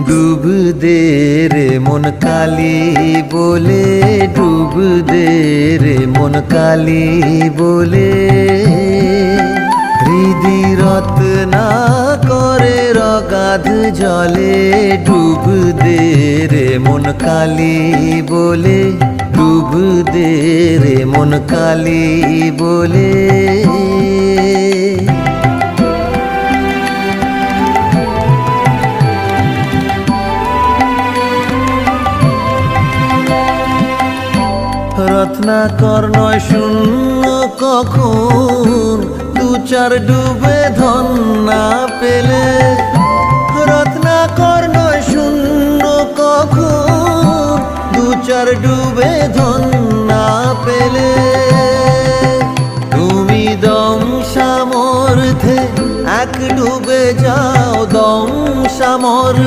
ডুব দে রে মন কালি বলে, ডুব দে রে মন কালি বলে। হৃদি রত্না করে রগাধ জলে, ডুব দে রে মন কালি বলে, ডুব দে রে মন কালি বলে। রত্নাকর নয় শূন্য কখন, দু চার ডুবে ধন না পেলে। রত্নাকর নয় শূন্য কখন, দু চার ডুবে ধন না পেলে। তুমি দম সামর্থ্যে এক ডুবে যাও, দম সামর্থ্যে